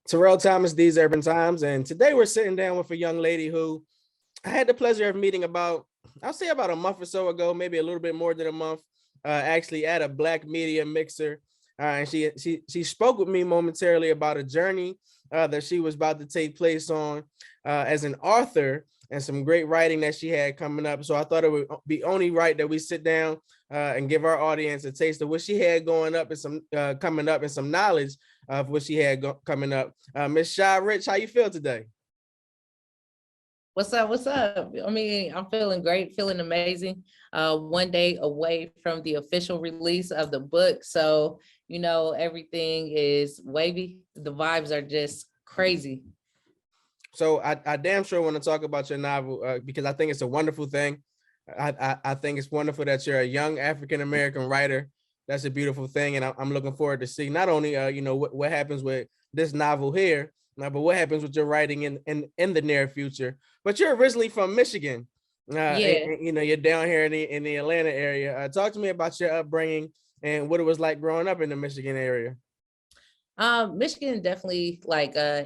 Terrell Thomas, These Urban Times, and today we're sitting down with a young lady who I had the pleasure of meeting I'll say about a month or so ago, maybe a little bit more than a month, actually at a Black media mixer. And she spoke with me momentarily about a journey that she was about to take place on as an author and some great writing that she had coming up. So I thought it would be only right that we sit down and give our audience a taste of what she had going up and some coming up and some knowledge of what she had coming up. Miss Shy Rich, how you feel today? What's up? What's up? I mean, I'm feeling great, feeling amazing. One day away from the official release of the book. So, everything is wavy. The vibes are just crazy. So I damn sure want to talk about your novel because I think it's a wonderful thing. I think it's wonderful that you're a young African-American writer. That's a beautiful thing. And I'm looking forward to seeing not only, what happens with this novel here, but what happens with your writing in the near future. But you're originally from Michigan. Yeah. You're down here in the Atlanta area. Talk to me about your upbringing and what it was like growing up in the Michigan area. Michigan definitely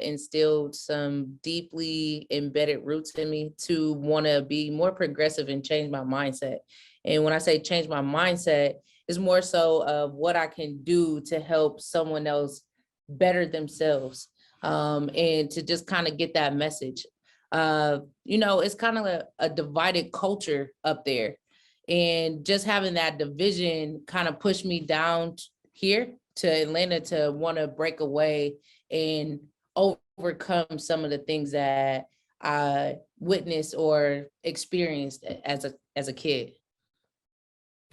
instilled some deeply embedded roots in me to want to be more progressive and change my mindset. And when I say change my mindset, it's more so of what I can do to help someone else better themselves, and to just kind of get that message. It's kind of a divided culture up there. And just having that division kind of pushed me down here to Atlanta to want to break away and overcome some of the things that I witnessed or experienced as a kid.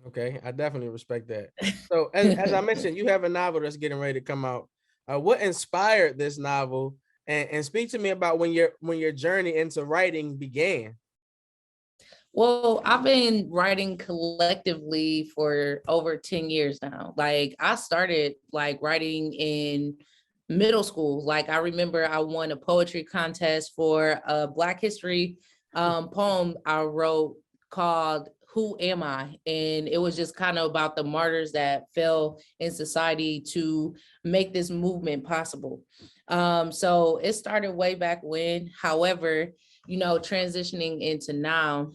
Okay, I definitely respect that. So as I mentioned, you have a novel that's getting ready to come out. What inspired this novel? And speak to me about when your journey into writing began. Well, I've been writing collectively for over 10 years now. Like I started writing in middle school. Like I remember I won a poetry contest for a Black History poem I wrote called Who Am I? And it was just kind of about the martyrs that fell in society to make this movement possible. So it started way back when. However, transitioning into now,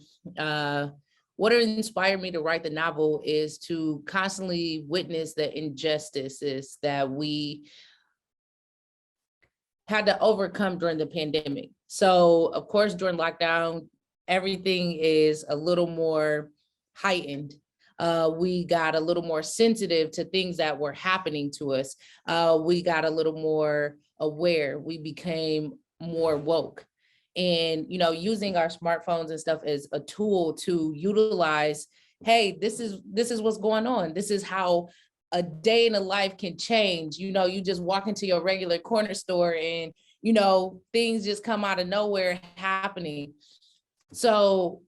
what inspired me to write the novel is to constantly witness the injustices that we had to overcome during the pandemic. So, of course, during lockdown, everything is a little more heightened. We got a little more sensitive to things that were happening to us. We got a little more aware. We became more woke. And, using our smartphones and stuff as a tool to utilize, hey, this is what's going on. This is how a day in a life can change. You just walk into your regular corner store and, things just come out of nowhere happening. So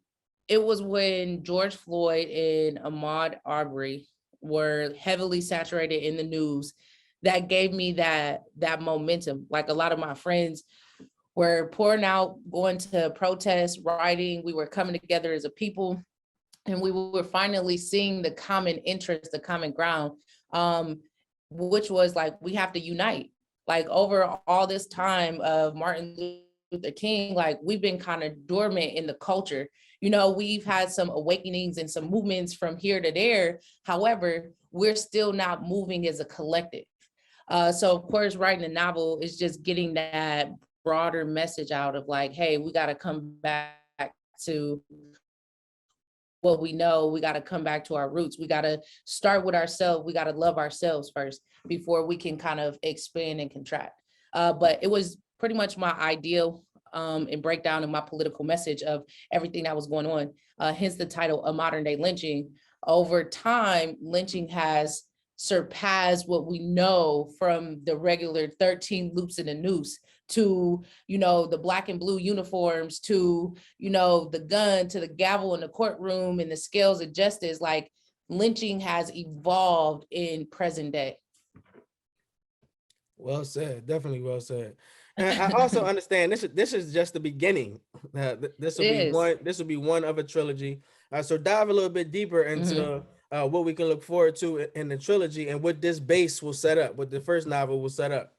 it was when George Floyd and Ahmaud Arbery were heavily saturated in the news that gave me that momentum. Like a lot of my friends were pouring out, going to protests, writing. We were coming together as a people, and we were finally seeing the common interest, the common ground, which was like, we have to unite. Like over all this time of Martin Luther King, like we've been kind of dormant in the culture. We've had some awakenings and some movements from here to there. However, we're still not moving as a collective. So of course, writing a novel is just getting that broader message out of like, hey, we got to come back to what we know. We got to come back to our roots. We got to start with ourselves. We got to love ourselves first before we can kind of expand and contract. But it was pretty much my ideal and breakdown of my political message of everything that was going on. Hence the title, A Modern Day Lynching. Over time, lynching has surpassed what we know from the regular 13 loops in a noose to, the black and blue uniforms, to, the gun, to the gavel in the courtroom and the scales of justice. Like lynching has evolved in present day. Well said, definitely well said. And I also understand this is just the beginning. This will be one of a trilogy. So dive a little bit deeper into what we can look forward to in the trilogy and what this base will set up, what the first novel will set up.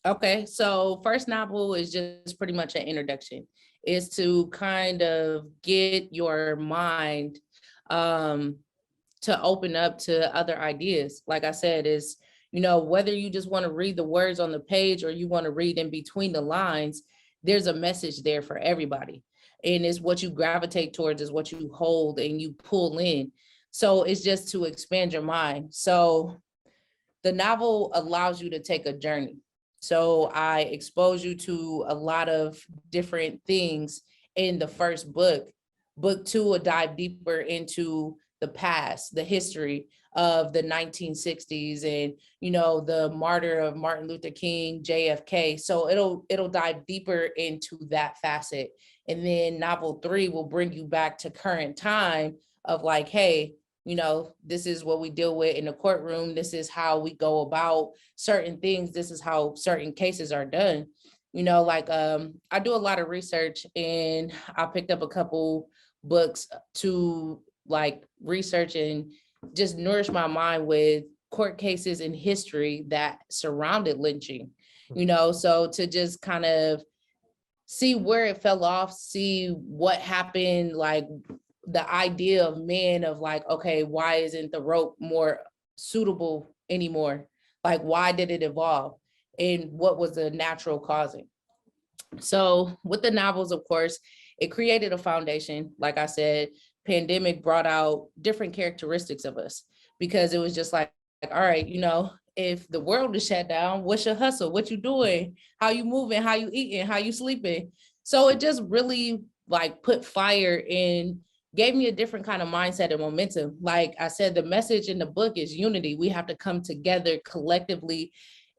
Okay, so first novel is just pretty much an introduction. Is to kind of get your mind um, to open up to other ideas. Like I said, is, you know, whether you just want to read the words on the page or you want to read in between the lines, there's a message there for everybody. And it's what you gravitate towards, is what you hold and you pull in. So it's just to expand your mind. So the novel allows you to take a journey. So I expose you to a lot of different things in the first book. Book two will dive deeper into the past, the history of the 1960s, and you know, the martyr of Martin Luther King, JFK. So it'll dive deeper into that facet. And then novel three will bring you back to current time of like, hey, you know, this is what we deal with in the courtroom. This is how we go about certain things. This is how certain cases are done. You know, like I do a lot of research, and I picked up a couple books to like research and just nourish my mind with court cases in history that surrounded lynching, you know, so to just kind of see where it fell off, see what happened, like the idea of men of like, okay, why isn't the rope more suitable anymore? Like, why did it evolve? And what was the natural causing? So with the novels, of course, it created a foundation. Like I said, pandemic brought out different characteristics of us, because it was just like, all right, you know, if the world is shut down, what's your hustle? What you doing? How you moving? How you eating? How you sleeping? So it just really like put fire in, gave me a different kind of mindset and momentum. Like I said, the message in the book is unity. We have to come together collectively.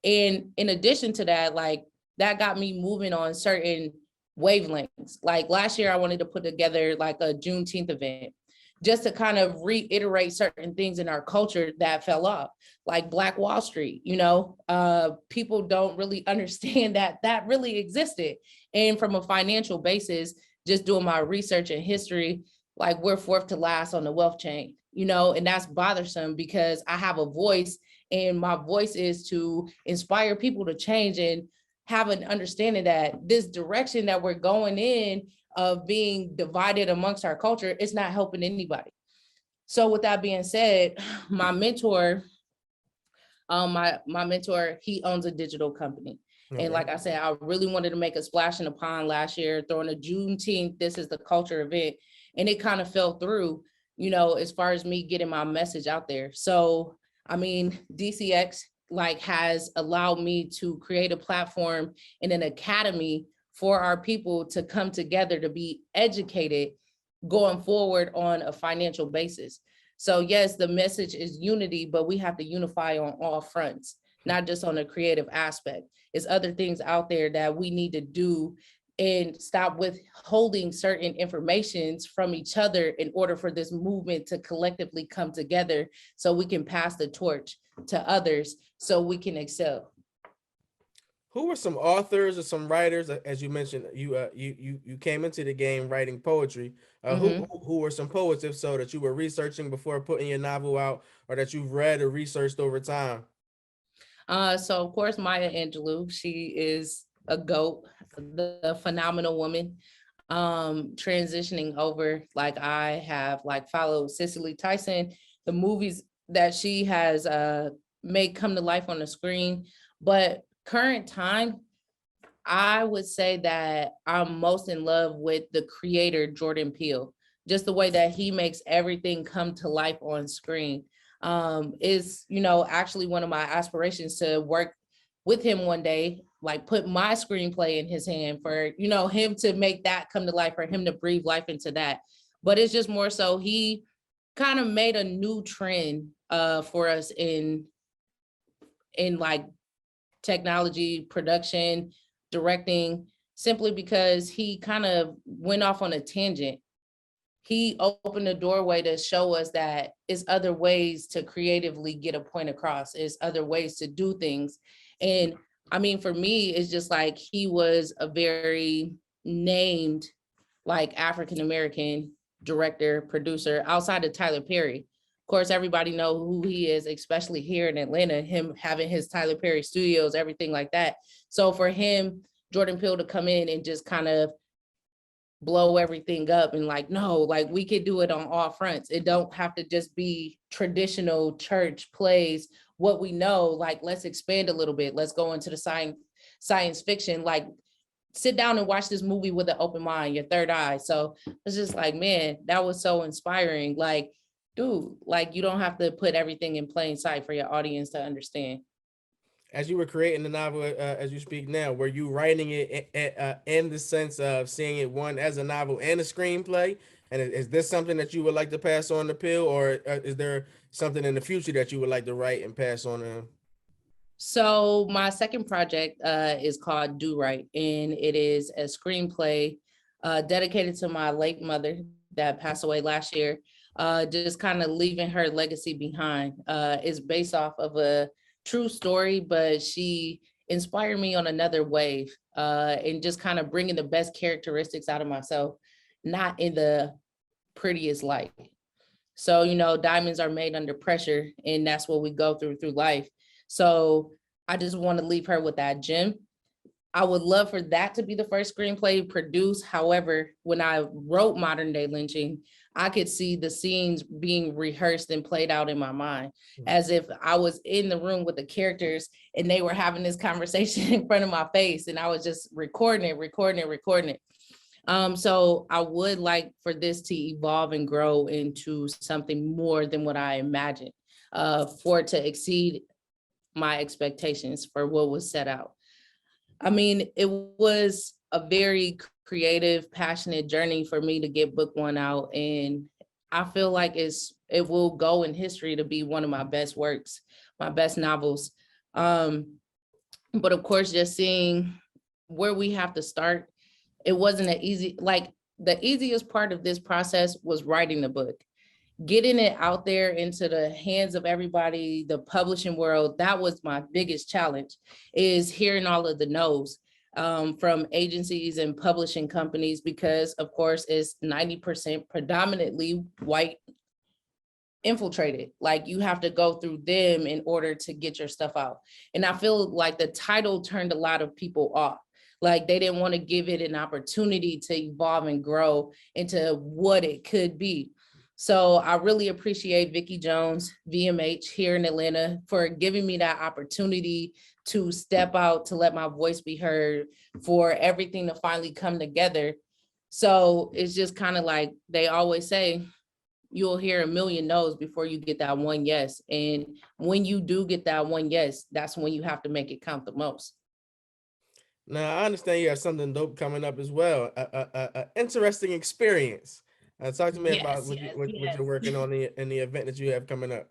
And in addition to that, like that got me moving on certain wavelengths. Like last year, I wanted to put together like a Juneteenth event, just to kind of reiterate certain things in our culture that fell off, like Black Wall Street. You know, people don't really understand that that really existed. And from a financial basis, just doing my research and history, like we're fourth to last on the wealth chain, you know, and that's bothersome because I have a voice, and my voice is to inspire people to change and have an understanding that this direction that we're going in of being divided amongst our culture is not helping anybody. So with that being said, my mentor, my mentor, he owns a digital company. Okay. And like I said, I really wanted to make a splash in the pond last year, throwing a Juneteenth, this is the culture event. And it kind of fell through, you know, as far as me getting my message out there. So, I mean, DCX like has allowed me to create a platform and an academy for our people to come together to be educated going forward on a financial basis. So yes, the message is unity, but we have to unify on all fronts, not just on the creative aspect. It's other things out there that we need to do and stop withholding certain informations from each other in order for this movement to collectively come together so we can pass the torch to others so we can excel. Who were some authors or some writers, as you mentioned, you came into the game writing poetry. Who were some poets, if so, that you were researching before putting your novel out, or that you've read or researched over time? So of course, Maya Angelou, she is a GOAT, the phenomenal woman. Transitioning over, like I have like followed Cicely Tyson, the movies that she has made come to life on the screen. But current time, I would say that I'm most in love with the creator, Jordan Peele. Just the way that he makes everything come to life on screen is, you know, actually one of my aspirations to work with him one day, like put my screenplay in his hand for, you know, him to make that come to life, for him to breathe life into that. But it's just more so he kind of made a new trend for us in like technology, production, directing, simply because he kind of went off on a tangent. He opened the doorway to show us that it's other ways to creatively get a point across, it's other ways to do things. And I mean, for me, it's just like he was a very named like African-American director, producer outside of Tyler Perry. Of course, everybody know who he is, especially here in Atlanta, him having his Tyler Perry Studios, everything like that. So for him, Jordan Peele, to come in and just kind of blow everything up and like, no, like we could do it on all fronts. It don't have to just be traditional church plays. What we know, like, let's expand a little bit. Let's go into the science fiction, like sit down and watch this movie with an open mind, your third eye. So it's just like, man, that was so inspiring. Like, dude, like you don't have to put everything in plain sight for your audience to understand. As you were creating the novel, as you speak now, were you writing it in the sense of seeing it one as a novel and a screenplay? And is this something that you would like to pass on to Peele, or is there something in the future that you would like to write and pass on to him? So my second project is called Do Right, and it is a screenplay dedicated to my late mother that passed away last year, just kind of leaving her legacy behind. It's based off of a true story, but she inspired me on another wave, and just kind of bringing the best characteristics out of myself, not in the prettiest light. So, diamonds are made under pressure, and that's what we go through life. So I just want to leave her with that gem. I would love for that to be the first screenplay produced. However, when I wrote Modern Day Lynching, I could see the scenes being rehearsed and played out in my mind as if I was in the room with the characters and they were having this conversation in front of my face, and I was just recording it. So I would like for this to evolve and grow into something more than what I imagined, for it to exceed my expectations for what was set out. I mean, it was a very creative, passionate journey for me to get book one out. And I feel like it will go in history to be one of my best works, my best novels. But of course, just seeing where we have to start, it wasn't an easy, like the easiest part of this process was writing the book. Getting it out there into the hands of everybody, the publishing world, that was my biggest challenge, is hearing all of the no's from agencies and publishing companies, because of course it's 90% predominantly white infiltrated. Like you have to go through them in order to get your stuff out. And I feel like the title turned a lot of people off. Like they didn't want to give it an opportunity to evolve and grow into what it could be. So I really appreciate Vicki Jones, VMH here in Atlanta, for giving me that opportunity to step out, to let my voice be heard, for everything to finally come together. So it's just kind of like they always say, you'll hear a million no's before you get that one yes. And when you do get that one yes, that's when you have to make it count the most. Now, I understand you have something dope coming up as well. A interesting experience. Talk to me about what you're working on in the event that you have coming up.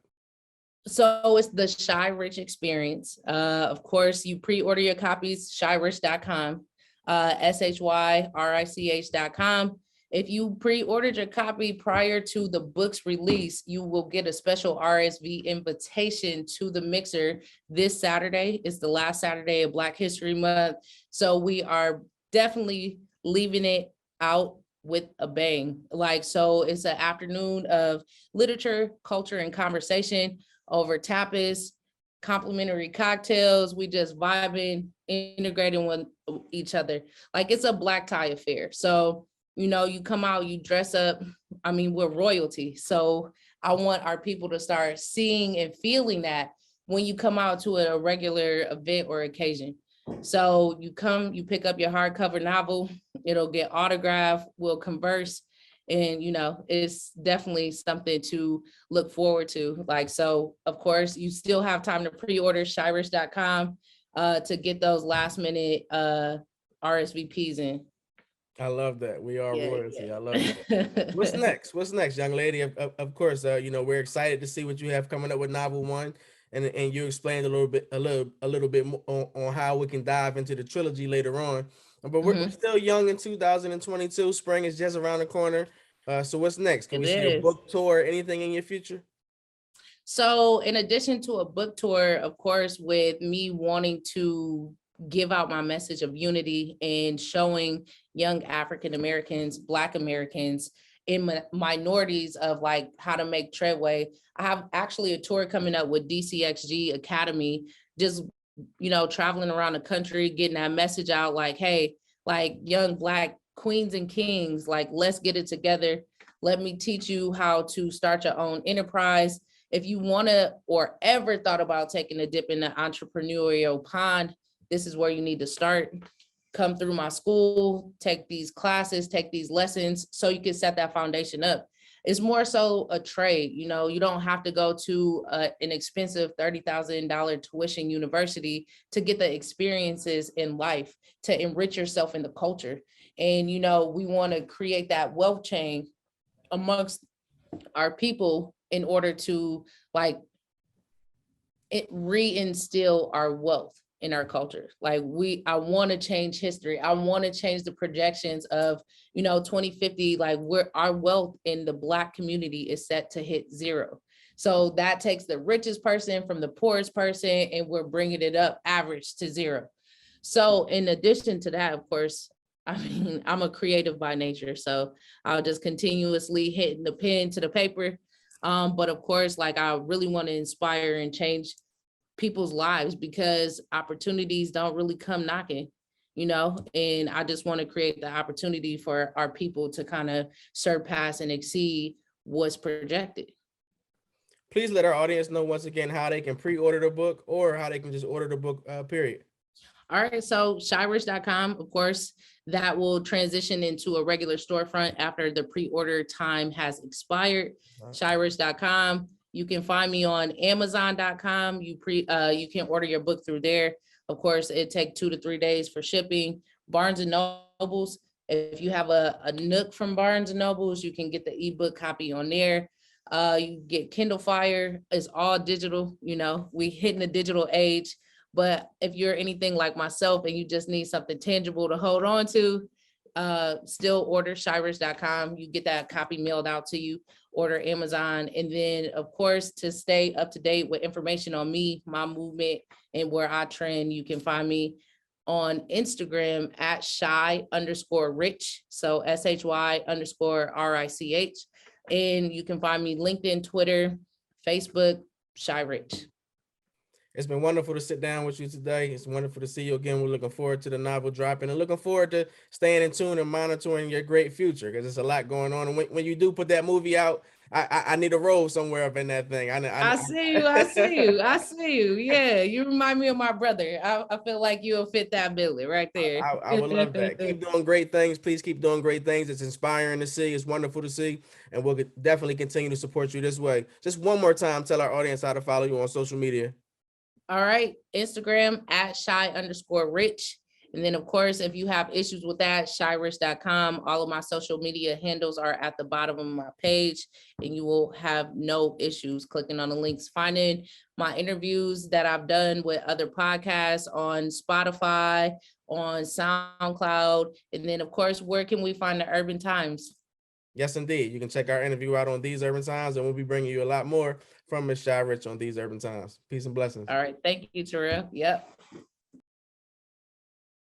So it's the Shy Rich experience. Of course, you pre-order your copies, shyrich.com, SHYRICH.com. If you pre-ordered your copy prior to the book's release, you will get a special RSV invitation to the mixer this Saturday. It's the last Saturday of Black History Month. So we are definitely leaving it out with a bang. Like, so it's an afternoon of literature, culture, and conversation over tapas, complimentary cocktails. We just vibing, integrating with each other. Like it's a black tie affair. So, you come out, you dress up. I mean, we're royalty. So I want our people to start seeing and feeling that when you come out to a regular event or occasion. So you come, you pick up your hardcover novel, it'll get autographed, we'll converse. And, it's definitely something to look forward to. Like, so of course you still have time to pre-order shyrich.com to get those last minute RSVPs in. I love that. We are royalty. Yeah. I love that. What's next? What's next, young lady? Of course, we're excited to see what you have coming up with novel one, and you explained a little bit more on how we can dive into the trilogy later on. But we're still young in 2022. Spring is just around the corner. So what's next? Can we see a book tour? Anything in your future? So in addition to a book tour, of course, with me wanting to give out my message of unity and showing young African Americans, Black Americans in minorities of like how to make treadway. I have actually a tour coming up with DCXG Academy, just, you know, traveling around the country, getting that message out like, hey, like young Black queens and kings, like, let's get it together. Let me teach you how to start your own enterprise. If you want to or ever thought about taking a dip in the entrepreneurial pond, this is where you need to start. Come through my school, take these classes, take these lessons so you can set that foundation up. It's more so a trade, you know, you don't have to go to an expensive $30,000 tuition university to get the experiences in life, to enrich yourself in the culture. And, you know, we want to create that wealth chain amongst our people in order to like reinstill our wealth in our culture. Like I want to change history. I want to change the projections of, you know, 2050, like our wealth in the Black community is set to hit zero. So that takes the richest person from the poorest person, and we're bringing it up average to zero. So in addition to that, of course, I mean, I'm a creative by nature, so I'll just continuously hitting the pen to the paper. But of course, like I really want to inspire and change people's lives because opportunities don't really come knocking, you know, and I just want to create the opportunity for our people to kind of surpass and exceed what's projected. Please let our audience know once again how they can pre-order the book or how they can just order the book, period. All right, so shyrich.com, of course, that will transition into a regular storefront after the pre-order time has expired. Right. Shyrich.com. You can find me on Amazon.com. You can order your book through there. Of course, it takes 2 to 3 days for shipping. Barnes and Nobles. If you have a Nook from Barnes and Nobles, you can get the ebook copy on there. You get Kindle Fire. It's all digital. You know, we hitting the digital age. But if you're anything like myself and you just need something tangible to hold on to, still order shyrich.com. You get that copy mailed out to you, order Amazon. And then, of course, to stay up to date with information on me, my movement, and where I trend, you can find me on Instagram at shy_rich. So SHY_RICH. And you can find me LinkedIn, Twitter, Facebook, Shy Rich. It's been wonderful to sit down with you today. It's wonderful to see you again. We're looking forward to the novel dropping and looking forward to staying in tune and monitoring your great future because there's a lot going on. And when you do put that movie out, I need a role somewhere up in that thing. I see you. Yeah, you remind me of my brother. I feel like you'll fit that billy right there. I would love that. Keep doing great things. Please keep doing great things. It's inspiring to see. It's wonderful to see. And we'll definitely continue to support you this way. Just one more time, tell our audience how to follow you on social media. All right, Instagram at shy_rich. And then, of course, if you have issues with that, shyrich.com. All of my social media handles are at the bottom of my page, and you will have no issues clicking on the links, finding my interviews that I've done with other podcasts on Spotify, on SoundCloud. And then, of course, where can we find the Urban Times? Yes, indeed. You can check our interview out on These Urban Times, and we'll be bringing you a lot more from Ms. Shy Rich on These Urban Times. Peace and blessings. All right. Thank you, Terrell. Yep.